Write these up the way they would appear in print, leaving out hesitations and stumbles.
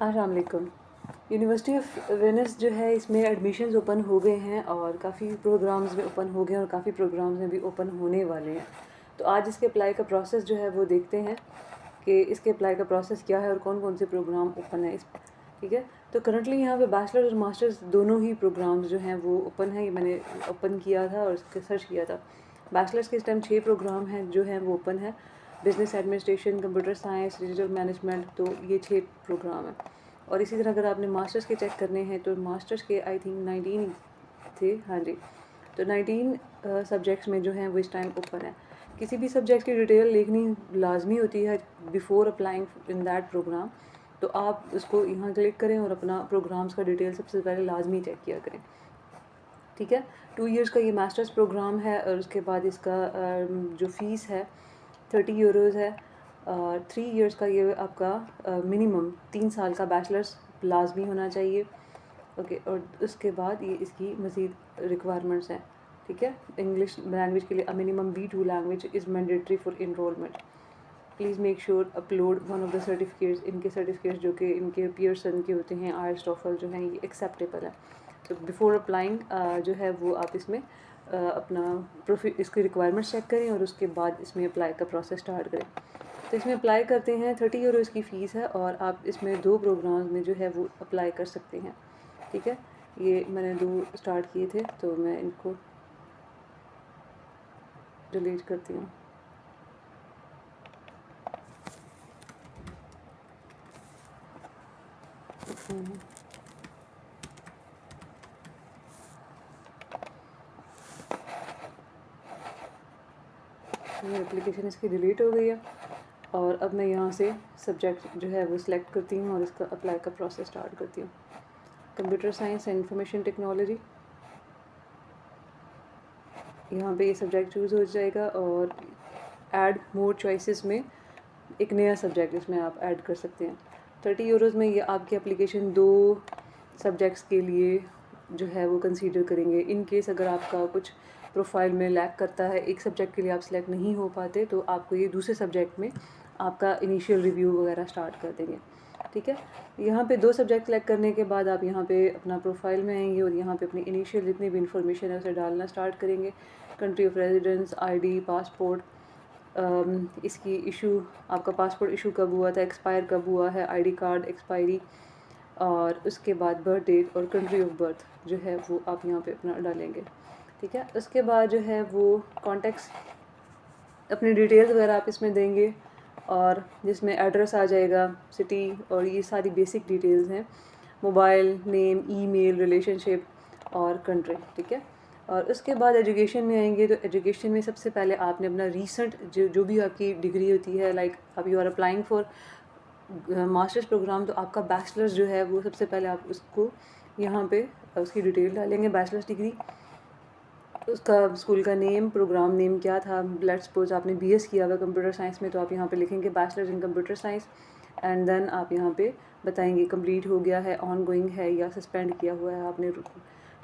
अस्सलाम वालेकुम। University of Venice जो है इसमें एडमिशन्स ओपन हो गए हैं और काफ़ी प्रोग्राम्स में ओपन हो गए हैं और काफ़ी प्रोग्राम्स में भी ओपन होने वाले हैं। तो आज इसके अप्लाई का प्रोसेस जो है वो देखते हैं कि इसके अप्लाई का प्रोसेस क्या है और कौन कौन से प्रोग्राम ओपन है इस ठीक है। तो करंटली यहाँ पे बैचलर और मास्टर्स दोनों ही प्रोग्राम्स जो हैं वो ओपन हैं। ये मैंने ओपन किया था और इसके सर्च किया था। बैचलर्स के इस टाइम 6 प्रोग्राम हैं जो हैं वो ओपन है। Business administration, computer science, digital management, तो ये 6 प्रोग्राम हैं। और इसी तरह अगर आपने मास्टर्स के चेक करने हैं तो मास्टर्स के आई थिंक 19 थे। हाँ जी, तो 19 सब्जेक्ट्स में जो हैं वो इस टाइम ओपन है। किसी भी सब्जेक्ट की डिटेल लिखनी लाजमी होती है before applying in that programme. तो आप उसको यहाँ क्लिक करें और अपना प्रोग्राम्स का डिटेल सबसे पहले लाजमी चेक किया करें। ठीक है, 2 इयर्स का ये मास्टर्स प्रोग्राम है और उसके बाद इसका जो फ़ीस है 30 यूरोज़ है। 3 इयर्स का ये आपका मिनिमम 3 साल का बैचलर्स लाजमी होना चाहिए। ओके, और उसके बाद ये इसकी मज़ीद रिक्वायरमेंट्स हैं। ठीक है, इंग्लिश लैंग्वेज के लिए minimum B2 language is mandatory for enrolment. Please make sure upload one of the certificates. इनके सर्टिफिकेट्स जो कि इनके पियर्सन के होते हैं, आईएलटीएस, टोफल जो हैं ये एक्सेप्टेबल है। तो बिफोर अप्लाइंग जो है वो आप इसमें अपना इसकी रिक्वायरमेंट्स चेक करें और उसके बाद इसमें अप्लाई का प्रोसेस स्टार्ट करें। तो इसमें अप्लाई करते हैं, 30 यूरो इसकी फ़ीस है और आप इसमें 2 प्रोग्राम्स में जो है वो अप्लाई कर सकते हैं। ठीक है, ये मैंने 2 स्टार्ट किए थे तो मैं इनको डिलीट करती हूँ। ये एप्लीकेशन इसकी डिलीट हो गई है और अब मैं यहाँ से सब्जेक्ट जो है वो सिलेक्ट करती हूँ और इसका अप्लाई का प्रोसेस स्टार्ट करती हूँ। Computer science and information technology, यहाँ पे ये सब्जेक्ट चूज़ हो जाएगा और ऐड मोर चॉइसेस में एक नया सब्जेक्ट इसमें आप ऐड कर सकते हैं। 30 यूरोज़ में ये आपकी एप्लीकेशन 2 सब्जेक्ट्स के लिए जो है वो कंसीडर करेंगे। इन केस अगर आपका कुछ प्रोफाइल में लैक करता है, एक सब्जेक्ट के लिए आप सिलेक्ट नहीं हो पाते, तो आपको ये दूसरे सब्जेक्ट में आपका इनिशियल रिव्यू वगैरह स्टार्ट कर देंगे। ठीक है, यहाँ पे 2 सब्जेक्ट सेलेक्ट करने के बाद आप यहाँ पे अपना प्रोफाइल में आएंगे और यहाँ पे अपनी इनिशियल जितनी भी इंफॉर्मेशन है उसे डालना स्टार्ट करेंगे। Country of residence, ID, passport, इसकी इशू, आपका पासपोर्ट इशू कब हुआ था, एक्सपायर कब हुआ है, आईडी कार्ड एक्सपायरी, और उसके बाद बर्थ डेट और कंट्री ऑफ बर्थ जो है वो आप यहाँ पे अपना डालेंगे। ठीक है, उसके बाद जो है वो कॉन्टेक्ट्स, अपनी डिटेल्स वगैरह आप इसमें देंगे और जिसमें एड्रेस आ जाएगा, सिटी, और ये सारी बेसिक डिटेल्स हैं, मोबाइल नेम, ईमेल, रिलेशनशिप और कंट्री। ठीक है, और उसके बाद एजुकेशन में आएंगे तो एजुकेशन में सबसे पहले आपने अपना रीसेंट जो भी आपकी डिग्री होती है, लाइक अब you are applying for masters programme, तो आपका बैचलर्स जो है वो सबसे पहले आप उसको यहाँ पे उसकी डिटेल डालेंगे। बैचलर्स डिग्री, उसका स्कूल का नेम, प्रोग्राम नेम क्या था। लेट्स सपोज आपने बीएस किया हुआ कंप्यूटर साइंस में, तो आप यहाँ पे लिखेंगे bachelors in computer science and then आप यहाँ पे बताएंगे कंप्लीट हो गया है, ऑन गोइंग है या सस्पेंड किया हुआ है आपने,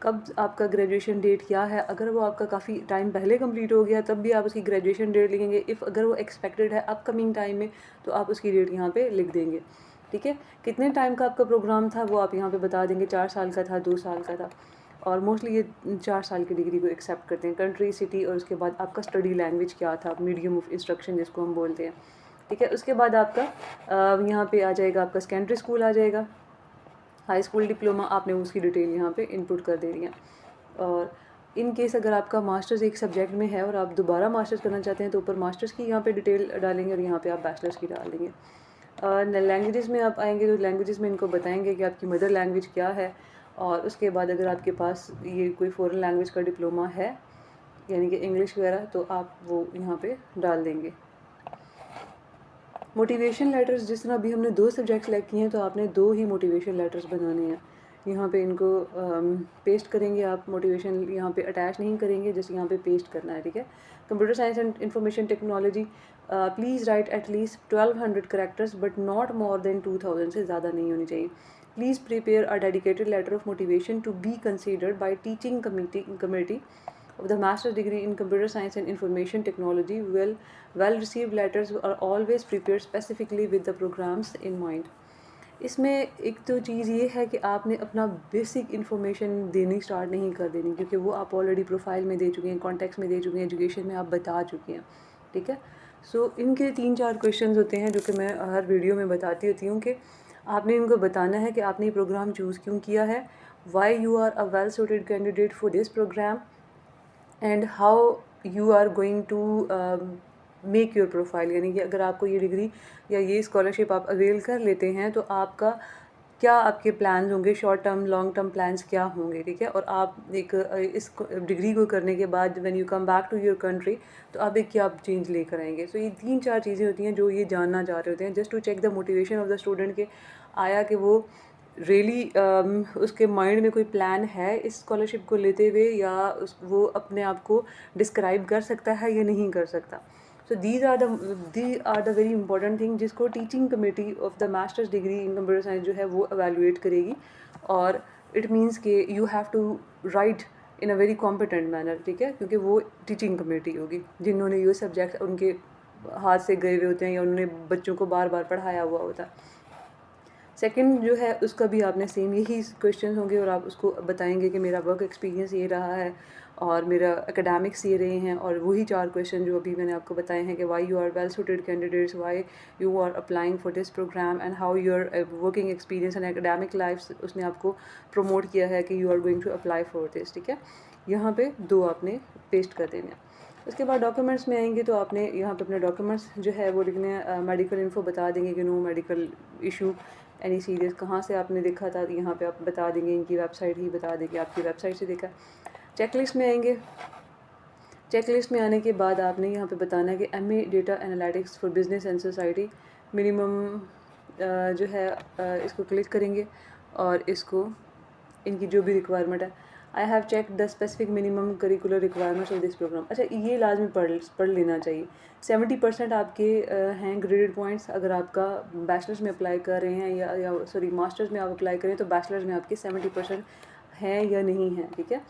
कब आपका ग्रेजुएशन डेट क्या है। अगर वो आपका काफ़ी टाइम पहले कंप्लीट हो गया तब भी आप उसकी ग्रेजुएशन डेट लिखेंगे। इफ़ अगर वो एक्सपेक्टेड है अपकमिंग टाइम में तो आप उसकी डेट यहाँ पे लिख देंगे। ठीक है, कितने टाइम का आपका प्रोग्राम था वो आप यहाँ पे बता देंगे, 4 साल का था, 2 साल का था, और मोस्टली ये 4 साल की डिग्री को एक्सेप्ट करते हैं। कंट्री, सिटी, और उसके बाद आपका स्टडी लैंग्वेज क्या था, मीडियम ऑफ इंस्ट्रक्शन जिसको हम बोलते हैं। ठीक है, उसके बाद आपका यहाँ पे आ जाएगा, आपका सेकेंडरी स्कूल आ जाएगा, हाई स्कूल, डिप्लोमा, आपने उसकी डिटेल यहाँ पे इनपुट कर देनी है। और इन केस अगर आपका मास्टर्स एक सब्जेक्ट में है और आप दोबारा मास्टर्स करना चाहते हैं तो ऊपर मास्टर्स की यहाँ पे डिटेल डालेंगे और यहाँ पे आप बैचलर्स की डाल देंगे। लैंग्वेजेस में आप आएंगे तो लैंग्वेजेस में इनको बताएंगे कि आपकी मदर लैंग्वेज क्या है, और उसके बाद अगर आपके पास ये कोई फ़ॉरेन लैंग्वेज का डिप्लोमा है यानी कि इंग्लिश वगैरह, तो आप वो यहाँ पे डाल देंगे। मोटिवेशन लेटर्स, जिस तरह अभी हमने 2 सब्जेक्ट सेलेक्ट किए हैं तो आपने 2 ही मोटिवेशन लेटर्स बनाने हैं। यहाँ पे इनको पेस्ट करेंगे आप, मोटिवेशन यहाँ पे अटैच नहीं करेंगे, जैसे यहाँ पे पेस्ट करना है। ठीक है, computer science and information technology, please write at least 1200 characters but not more than 2000, से ज़्यादा नहीं होनी चाहिए। Please prepare a dedicated letter of motivation to be considered by teaching committee of the master's degree in computer science and information technology. Well received letters are always prepared specifically with the programs in mind. इसमें एक तो चीज़ ये है कि आपने अपना basic information देनी start नहीं कर देनी, क्योंकि वो आप ऑलरेडी प्रोफाइल में दे चुके हैं, कॉन्टेक्स्ट में दे चुके हैं, एजुकेशन में आप बता चुके हैं, ठीक है। सो इनके 3-4 क्वेश्चंस होते हैं जो कि मैं हर वीडियो में बताती होती हूँ कि आपने इनको बताना है कि आपने ये प्रोग्राम चूज़ क्यों किया है, why you are a well suited candidate for this programme, and how you are going to make your profile. यानी कि अगर आपको ये डिग्री या ये स्कॉलरशिप आप अवेल कर लेते हैं तो आपका क्या आपके प्लान्स होंगे, short term long term plans क्या होंगे, ठीक है। और आप एक इस डिग्री को करने के बाद when you come back to your country तो आप एक क्या चेंज लेकर आएंगे। सो ये 3-4 चीज़ें होती हैं जो ये जानना चाह रहे होते हैं, just to check the motivation of the student के आया कि वो रियली उसके माइंड में कोई प्लान है इस स्कॉलरशिप को लेते हुए, या वो अपने आप को डिस्क्राइब कर सकता है या नहीं कर सकता। So these are the very important thing जिसको teaching committee of the masters degree in computer science जो है वो एवेलुएट करेगी। और इट मीन्स कि you have to write in a very competent manner, ठीक है, क्योंकि वो टीचिंग कमेटी होगी जिन्होंने ये सब्जेक्ट उनके हाथ से गए हुए होते हैं या उन्होंने बच्चों को बार बार पढ़ाया हुआ होता है। सेकंड जो है उसका भी आपने सेम यही क्वेश्चन होंगे और आप उसको बताएंगे कि मेरा वर्क एक्सपीरियंस ये रहा है और मेरा एकेडमिक्स ये रहे हैं, और वही 4 क्वेश्चन जो अभी मैंने आपको बताए हैं कि why you are well suited candidates, why you are applying for this programme, and how your working experience and academic life उसने आपको प्रमोट किया है कि you are going to apply for this, ठीक है। यहाँ पे 2 आपने पेस्ट कर देने हैं। उसके बाद डॉक्यूमेंट्स में आएंगे तो आपने यहाँ पे अपने डॉक्यूमेंट्स जो है वो लिखने हैं। मेडिकल इन्फो बता देंगे कि no medical issue any serious, कहाँ से आपने देखा था यहाँ पे आप बता देंगे, इनकी वेबसाइट ही बता देंगे आपकी वेबसाइट से देखा। चेकलिस्ट में आएंगे, चेकलिस्ट में आने के बाद आपने यहाँ पे बताना है कि MA data analytics for business and society minimum जो है इसको क्लिक करेंगे और इसको इनकी जो भी रिक्वायरमेंट है, I have check the specific minimum curricular requirements of this programme. अच्छा, ये लाजमी पढ़ लेना चाहिए। 70% आपके हैं ग्रेडेड पॉइंट्स। अगर आपका बैचलर्स में अप्लाई कर रहे हैं या सॉरी मास्टर्स में आप अप्लाई करें तो बैचलर्स में आपके 70% हैं या नहीं हैं, ठीक है।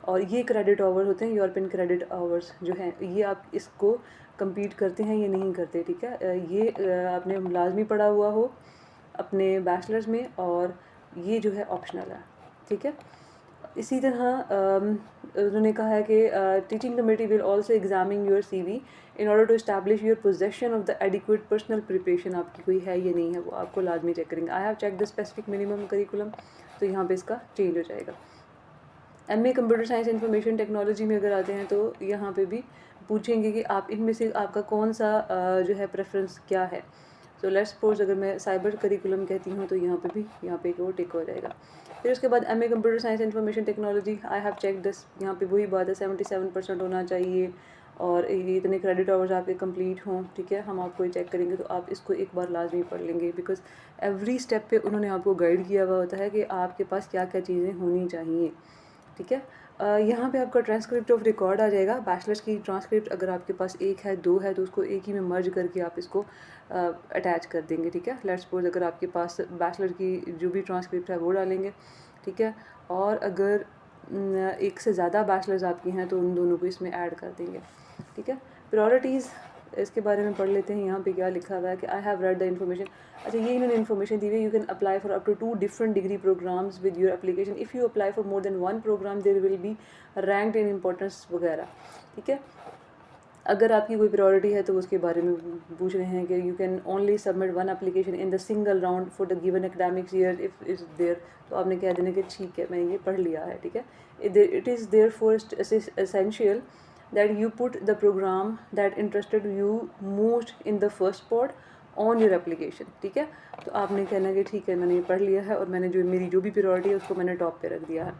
और ये क्रेडिट आवर्स होते हैं, यूरोपियन क्रेडिट आवर्स जो हैं, ये आप इसको कंप्लीट करते हैं या नहीं करते, ठीक है। ये आपने लाजमी पढ़ा हुआ हो अपने बैचलर्स में, और ये जो है ऑप्शनल है, ठीक है। इसी तरह उन्होंने कहा है कि teaching committee will also examine your CV in order to establish your possession of the adequate personal preparation आपकी कोई है या नहीं है, वो आपको लाजमी चेक करेंगे। I have check the specific minimum curriculum, तो यहाँ पे इसका चेंज हो जाएगा। MA computer science information technology में अगर आते हैं तो यहाँ पे भी पूछेंगे कि आप इनमें से आपका कौन सा जो है प्रेफरेंस क्या है। सो लेट्स सपोज अगर मैं साइबर करिकुलम कहती हूँ तो यहाँ पे भी यहाँ पे एक वो टिक हो जाएगा। फिर उसके बाद MA computer science information technology, I have check this, यहाँ पे वही बात है 77% होना चाहिए और ये इतने क्रेडिट आवर्स आपके कंप्लीट हों, ठीक है। हम आपको ये चेक करेंगे तो आप इसको एक बार लाजमी पढ़ लेंगे, बिकॉज एवरी स्टेप पे उन्होंने आपको गाइड किया हुआ होता है कि आपके पास क्या क्या चीज़ें होनी चाहिए, ठीक है। यहाँ पे आपका ट्रांसक्रिप्ट ऑफ रिकॉर्ड आ जाएगा। बैचलर्स की ट्रांसक्रिप्ट अगर आपके पास 1 है 2 है तो उसको एक ही में मर्ज करके आप इसको अटैच कर देंगे, ठीक है। लेट्स सपोज अगर आपके पास बैचलर की जो भी ट्रांसक्रिप्ट है वो डालेंगे, ठीक है। और अगर 1 से ज़्यादा बैचलर्स आपकी हैं तो उन दोनों को इसमें ऐड कर देंगे, ठीक है। प्रायोरिटीज़ इसके बारे में पढ़ लेते हैं। यहाँ पे क्या लिखा हुआ है कि I have read the information. अच्छा, ये इन्होंने इन्फॉर्मेशन दी हुई है, you can apply for up to 2 different degree programmes with your application. If you apply for more than 1 programme there will be ranked in importance वगैरह, ठीक है। अगर आपकी कोई प्रायोरिटी है तो उसके बारे में पूछ रहे हैं कि you can only submit 1 application in the single round for the given academics year if is there, तो आपने कह देना कि ठीक है मैंने ये पढ़ लिया है, ठीक है। It is there for essential that you put the program that interested you most in the first spot on your application, ठीक है। तो आपने कहना कि ठीक है मैंने ये पढ़ लिया है और मैंने जो मेरी जो भी प्रायोरिटी है उसको मैंने टॉप पे रख दिया है।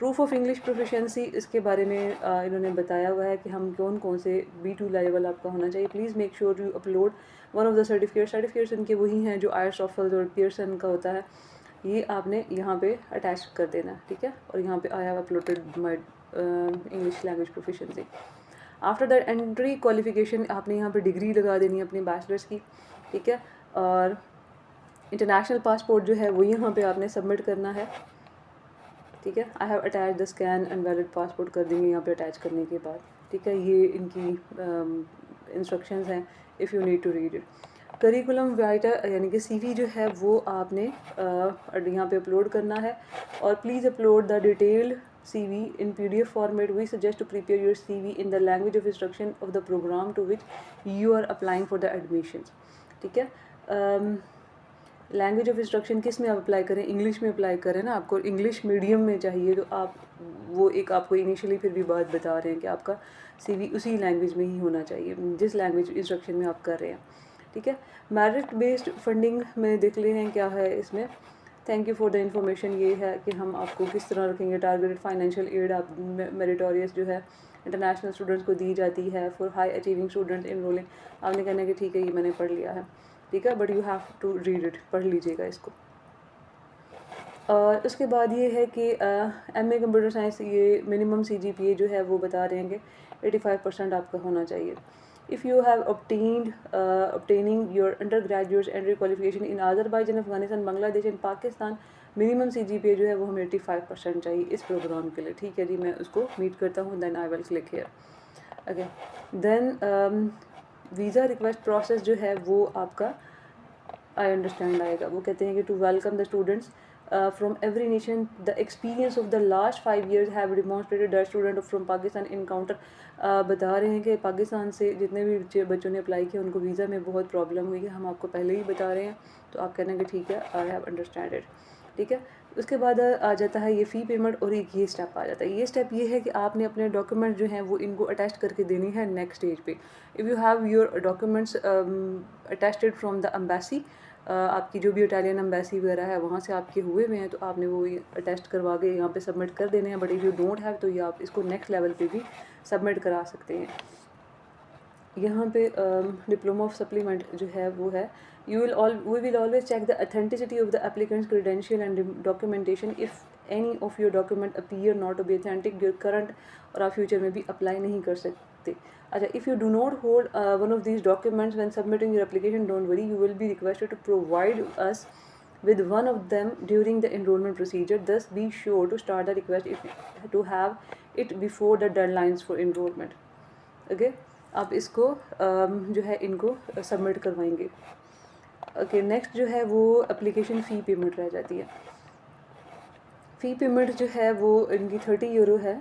प्रूफ ऑफ इंग्लिश प्रोफिशिएंसी, इसके बारे में इन्होंने बताया हुआ है कि हम कौन से B2 लेवल आपका होना चाहिए। Please make sure you upload one of the certificates इनके वही हैं जो IELTS TOEFL और पियर्सन का होता है, ये आपने यहाँ पे अटैच कर देना है, ठीक है। और यहाँ पे I have uploaded my English language proficiency. After that entry qualification आपने यहाँ पे डिग्री लगा देनी है अपनी बैचलर्स की, ठीक है। और इंटरनेशनल पासपोर्ट जो है वो यहाँ पे आपने सबमिट करना है, ठीक है। I have attach the scan and valid passport कर देंगे यहाँ पे अटैच करने के बाद, ठीक है। ये इनकी इंस्ट्रक्शंस हैं if you need to read it. Curriculum vitae यानी कि CV जो है वो आपने यहाँ पे अपलोड करना है, और please upload the detailed CV in PDF format. We suggest to prepare your CV in the language of instruction of the program to which you are applying for the admissions. ठीक है, language of instruction किस में आप apply करें, English में apply करें ना, आपको इंग्लिश मीडियम में चाहिए तो आप वो एक आपको इनिशियली फिर भी बात बता रहे हैं कि आपका CV उसी लैंग्वेज में ही होना चाहिए जिस लैंग्वेज इंस्ट्रक्शन में आप कर रहे हैं। ठीक है, मेरिट बेस्ड फंडिंग में देख ले हैं क्या है इसमें। Thank you for the information, ये है कि हम आपको किस तरह रखेंगे। टारगेटेड फाइनेंशियल एड आप मेरिटोरियस जो है इंटरनेशनल स्टूडेंट्स को दी जाती है for high achieving student enrolling. आपने कहना है कि ठीक है ये मैंने पढ़ लिया है, ठीक है, but you have to read it, पढ़ लीजिएगा इसको। और उसके बाद ये है कि MA कंप्यूटर साइंस ये मिनिमम CGPA जो है वो बता रहे हैं कि 85% आपका होना चाहिए। If you have obtaining your undergraduate entry qualification in Azerbaijan, Afghanistan, Bangladesh and Pakistan, minimum CGPA जो है वो हमें 85% चाहिए इस प्रोग्राम के लिए। ठीक है जी, मैं उसको मीट करता हूँ, then I will click here. Okay, then visa request process जो है वो आपका आई अंडरस्टैंड आएगा। वो कहते हैं कि to welcome the students from every nation, the experience of the last 5 years have demonstrated that student from Pakistan encounter. बता रहे हैं कि पाकिस्तान से जितने भी बच्चों ने अप्लाई किया उनको वीज़ा में बहुत प्रॉब्लम हुई है, हम आपको पहले ही बता रहे हैं, तो आप कहना कि ठीक है, आई हैव अंडरस्टैंड इट। ठीक है, उसके बाद आ जाता है ये फ़ी पेमेंट, और एक ये स्टेप आ जाता है। ये स्टेप ये है कि आपने अपने डॉक्यूमेंट जो हैं वो इनको अटैच करके देनी है नेक्स्ट स्टेज पे। If you have your documents attached from the embassy, आपकी जो भी इटालियन एम्बेसी वगैरह है वहाँ से आपके हुए हुए हैं, तो आपने वो अटैच करवा के यहाँ पे सबमिट कर देने हैं। But if you don't have तो ये आप इसको नेक्स्ट लेवल पे भी सबमिट करा सकते हैं। यहाँ पे डिप्लोमा ऑफ सप्लीमेंट जो है वो है, we will always check the authenticity of the applicant's credential and documentation. If any of your document appear not to be authentic, your current और आप फ्यूचर में भी अप्लाई नहीं कर सकते। अच्छा, if you do not hold one of these documents when submitting your application, don't worry, you will be requested to provide us with one of them during the enrollment procedure. Thus be sure to start the request if to have it before the deadlines for enrollment. Okay, आप इसको जो है इनको submit करवाएंगे। Okay, next जो है वो application fee payment रह जाती है। फ़ी पेमेंट जो है वो इनकी 30 यूरो है,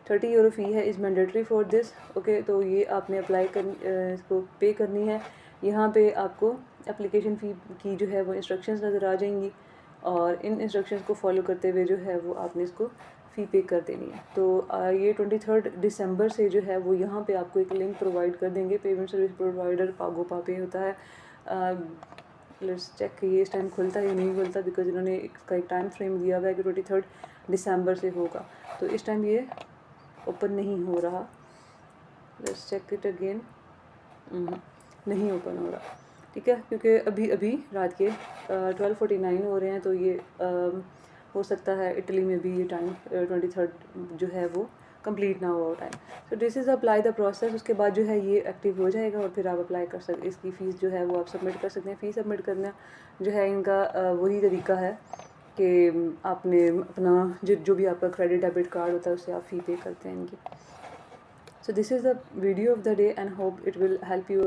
30 यूरो फ़ी है, is mandatory for this. Okay, तो ये आपने अप्लाई इसको पे करनी है। यहाँ पे आपको एप्लीकेशन फ़ी की जो है वो इंस्ट्रक्शंस नज़र आ जाएंगी, और इन इंस्ट्रक्शंस को फॉलो करते हुए जो है वो आपने इसको फ़ी पे कर देनी है। तो ये 23 दिसंबर से जो है वो यहाँ पे आपको एक लिंक प्रोवाइड कर देंगे। पेमेंट सर्विस प्रोवाइडर पागो पापे होता है। लेट्स चेक कि ये इस टाइम खुलता है या नहीं खुलता, बिकॉज इन्होंने इसका एक टाइम फ्रेम दिया हुआ है कि 23 दिसंबर से होगा, तो इस टाइम ये ओपन नहीं हो रहा। लेट्स चेक इट अगेन, नहीं ओपन हो रहा। ठीक है, क्योंकि अभी अभी रात के 12:49 हो रहे हैं, तो ये हो सकता है इटली में भी ये टाइम 23 जो है वो कंप्लीट ना हुआ टाइम। तो this is apply the process. उसके बाद जो है ये एक्टिव हो जाएगा और फिर आप अप्लाई कर सकते, इसकी फ़ीस जो है वो आप सबमिट कर सकते हैं। फ़ीस सबमिट करना जो है इनका वही तरीका है कि आपने अपना जो भी आपका क्रेडिट डेबिट कार्ड होता है उससे आप फ़ी पे करते हैं इनकी। So this is the video of the day and hope it will help you